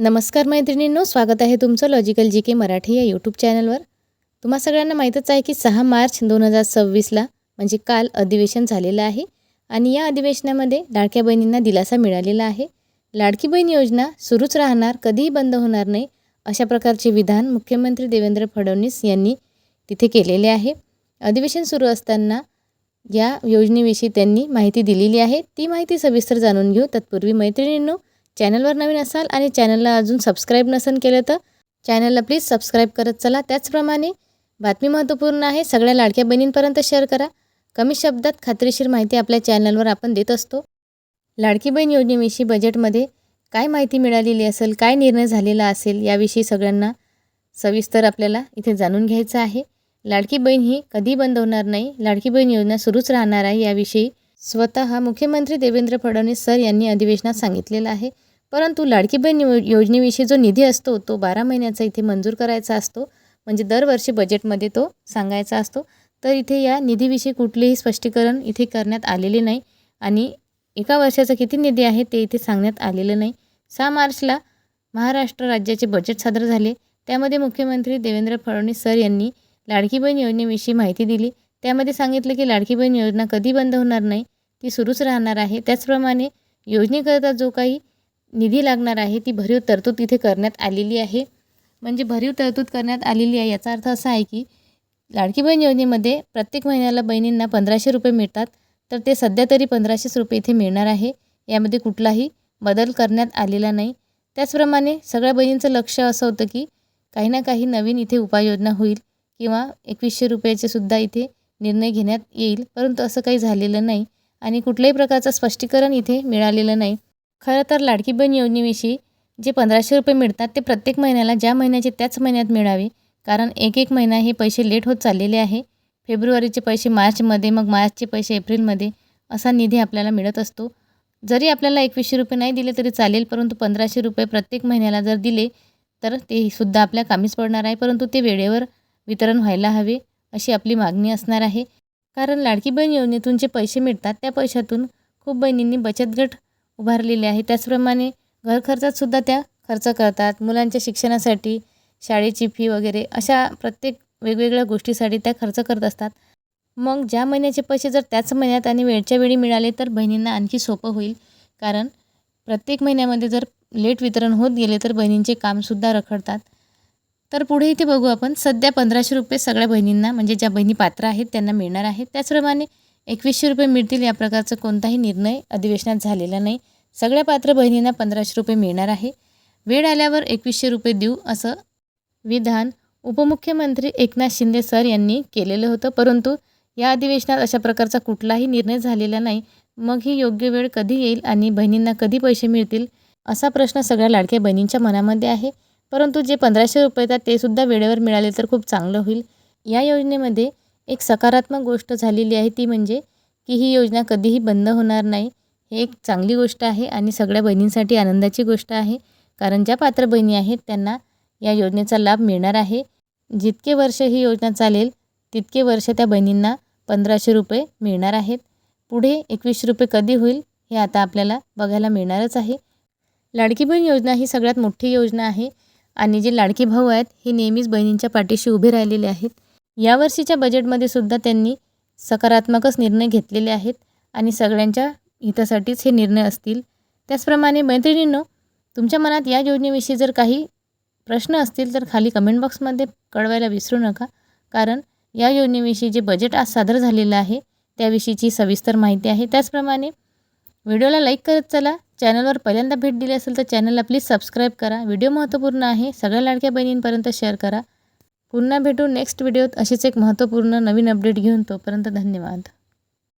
नमस्कार मैत्रिणींनो, स्वागत आहे तुमचं लॉजिकल जी के मराठी या यूट्यूब चॅनलवर. तुम्हा सगळ्यांना माहीतच आहे की 6 मार्च 2026ला म्हणजे काल अधिवेशन झालेलं आहे आणि या अधिवेशनामध्ये लाडक्या बहिणींना दिलासा मिळालेला आहे. लाडकी बहीण योजना सुरूच राहणार, कधीही बंद होणार नाही, अशा प्रकारचे विधान मुख्यमंत्री देवेंद्र फडणवीस यांनी तिथे केलेले आहे. अधिवेशन सुरू असताना या योजनेविषयी त्यांनी माहिती दिलेली आहे. ती माहिती सविस्तर जाणून घेऊ. तत्पूर्वी मैत्रिणींनो, चॅनलवर नवीन असाल आणि चॅनलला अजून सबस्क्राईब नसेल केलं तर चॅनलला प्लीज सबस्क्राईब करत चला. त्याचप्रमाणे बातमी महत्त्वपूर्ण आहे, सगळ्या लाडक्या बहिणींपर्यंत शेअर करा. कमी शब्दात खात्रीशीर माहिती आपल्या चॅनलवर आपण देत असतो. लाडकी बहीण योजनेविषयी बजेटमध्ये काय माहिती मिळालेली असेल, काय निर्णय झालेला असेल, याविषयी सगळ्यांना सविस्तर आपल्याला इथे जाणून घ्यायचं आहे. लाडकी बहीण ही कधी बंद होणार नाही, लाडकी बहीण योजना सुरूच राहणार आहे, याविषयी स्वतः मुख्यमंत्री देवेंद्र फडणवीस सर यांनी अधिवेशनात सांगितलेलं आहे. परंतु लाडकी बहीण योजनेविषयी जो निधी असतो तो 12 महिन्याचा इथे मंजूर करायचा असतो, म्हणजे दरवर्षी बजेटमध्ये तो सांगायचा असतो. तर इथे या निधीविषयी कुठलेही स्पष्टीकरण इथे करण्यात आलेले नाही आणि एका वर्षाचा किती निधी आहे ते इथे सांगण्यात आलेलं नाही. 6 मार्चला महाराष्ट्र राज्याचे बजेट सादर झाले. त्यामध्ये मुख्यमंत्री देवेंद्र फडणवीस सर यांनी लाडकी बहीण योजनेविषयी माहिती दिली. त्यामध्ये सांगितलं की लाडकी बहीण योजना कधी बंद होणार नाही, ती सुरूच राहणार आहे. त्याचप्रमाणे योजनेकरता जो काही निधी लागणार आहे ती भरीव तरतूद इथे करण्यात आलेली आहे. म्हणजे भरीव तरतूद करण्यात आलेली आहे याचा अर्थ असा आहे की लाडकी बहीण योजनेमध्ये प्रत्येक महिन्याला बहिणींना 1500 रुपये मिळतात, तर ते सध्या तरी 1500 रुपये इथे मिळणार आहे. यामध्ये कुठलाही बदल करण्यात आलेला नाही. त्याचप्रमाणे सगळ्या बहिणींचं लक्ष असं होतं की काही ना काही नवीन इथे उपाययोजना होईल किंवा 2100 रुपयाचे सुद्धा इथे निर्णय घेण्यात येईल, परंतु असं काही झालेलं नाही आणि कुठल्याही प्रकारचं स्पष्टीकरण इथे मिळालेलं नाही. खरं तर लाडकी बहीण योजनेविषयी जे 1500 रुपये मिळतात ते प्रत्येक महिन्याला ज्या महिन्याचे त्याच महिन्यात मिळावे, कारण एक महिना हे पैसे लेट होत चाललेले आहे. फेब्रुवारीचे पैसे मार्चमध्ये, मग मार्चचे पैसे एप्रिलमध्ये, असा निधी आपल्याला मिळत असतो. जरी आपल्याला 2100 रुपये नाही दिले तरी चालेल, परंतु 1500 रुपये प्रत्येक महिन्याला जर दिले तर ते सुद्धा आपल्या कामीच पडणार आहे. परंतु ते वेळेवर वितरण व्हायला हवे अशी आपली मागणी असणार आहे. कारण लाडकी बहीण योजनेतून जे पैसे मिळतात त्या पैशातून खूप बहिणींनी बचत गट उभारलेले आहे. त्याचप्रमाणे घर खर्चात सुद्धा त्या खर्च करतात. मुलांच्या शिक्षणासाठी, शाळेची फी वगैरे अशा प्रत्येक वेगवेगळ्या गोष्टीसाठी त्या खर्च करत असतात. मग ज्या महिन्याचे पैसे जर त्याच महिन्यात आणि वेळच्या वेळी मिळाले तर बहिणींना आणखी सोपं होईल. कारण प्रत्येक महिन्यामध्ये जर लेट वितरण होत गेले तर बहिणींचे कामसुद्धा रखडतात. तर पुढे इथे बघू आपण. सध्या 1500 रुपये सगळ्या बहिणींना, म्हणजे ज्या बहिणी पात्र आहेत त्यांना मिळणार आहेत. त्याचप्रमाणे 2100 रुपये मिळतील या प्रकारचा कोणताही निर्णय अधिवेशनात झालेला नाही. सगळ्या पात्र बहिणींना 1500 रुपये मिळणार आहे. वेळ आल्यावर 2100 रुपये देऊ असं विधान उपमुख्यमंत्री एकनाथ शिंदे सर यांनी केलेलं होतं, परंतु या अधिवेशनात अशा प्रकारचा कुठलाही निर्णय झालेला नाही. मग ही योग्य वेळ कधी येईल आणि बहिणींना कधी पैसे मिळतील असा प्रश्न सगळ्या लाडक्या बहिणींच्या मनामध्ये आहे. परंतु जे 1500 रुपये येतात ते सुद्धा वेळेवर मिळाले तर खूप चांगलं होईल. या योजनेमध्ये एक सकारात्मक गोष्ट झालेली आहे, ती म्हणजे की ही योजना कधीही बंद होणार नाही. हे एक चांगली गोष्ट आहे आणि सगळ्या बहिणींसाठी आनंदाची गोष्ट आहे. कारण ज्या पात्र बहिणी आहेत त्यांना या योजनेचा लाभ मिळणार आहे. जितके वर्ष ही योजना चालेल तितके वर्ष त्या बहिणींना 1500 रुपये मिळणार आहेत. पुढे 2100 रुपये कधी होईल हे आता आपल्याला बघायला मिळणारच आहे. लाडकी बहीण योजना ही सगळ्यात मोठी योजना आहे आणि जे लाडकी भाऊ आहेत हे नेहमीच बहिणींच्या पाठीशी उभे राहिलेले आहेत. यावर्षीच्या बजेटमध्ये सुद्धा त्यांनी सकारात्मकच निर्णय घेतलेले आहेत आणि सगळ्यांच्या हितासाठीच हे निर्णय असतील. त्याचप्रमाणे मैत्रिणींनो, तुमच्या मनात या योजनेविषयी जर काही प्रश्न असतील तर खाली कमेंट बॉक्समध्ये कळवायला विसरू नका. कारण या योजनेविषयी जे बजेट आज सादर झालेलं आहे त्याविषयीची सविस्तर माहिती आहे. त्याचप्रमाणे व्हिडिओला लाईक करत चला. चॅनलवर पहिल्यांदा भेट दिली असेल तर चॅनलला प्लीज सबस्क्राईब करा. व्हिडिओ महत्त्वपूर्ण आहे, सगळ्या लाडक्या बहिणींपर्यंत शेअर करा. पुन्हा भेटू नेक्स्ट व्हिडिओत अशीच एक महत्त्वपूर्ण नवीन अपडेट घेऊन. तोपर्यंत धन्यवाद.